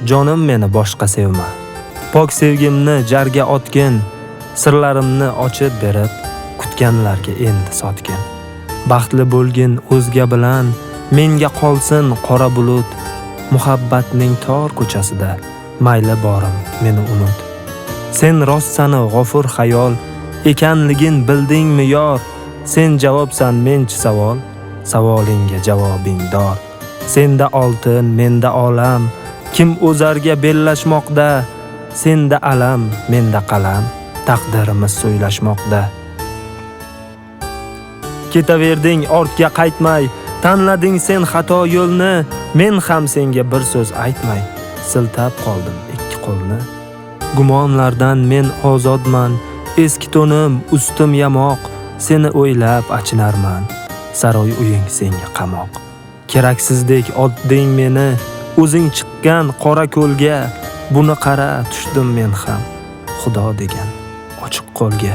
jonim meni boshqa sevma. Pok sevgimni jarga otgin, sirlarimni ochib berib, kutganlarga endi sotgin. Baxtli bo'lgin o'zga bilan, menga qolsin qora bulut. Muhabbatning tor ko'chasida, mayli borim meni unut. Sen rostsani g'ofur xayol, ekanligin bildingmi yor? Sen javobsan menchi savol, savolingga javobing dor. Senda oltin, menda olam, kim o'zarga bellashmoqda? Senda alam, menda qalam, taqdirimiz so'ylashmoqda. Ketaverding ortga qaytmay, tanlading sen xato yo'lni, men ham senga bir so'z aytmay, siltab qoldim ikki qo'lni. Gumonlardan men ozodman, eski to'nim ustim yamoq, seni o'ylab achinarman, saroy uying senga qamoq. Keraksizdek otding meni, o'zing chiqqan qora ko'lga, buni qara tushdim men ham, Xudo degan ochiq qo'lga.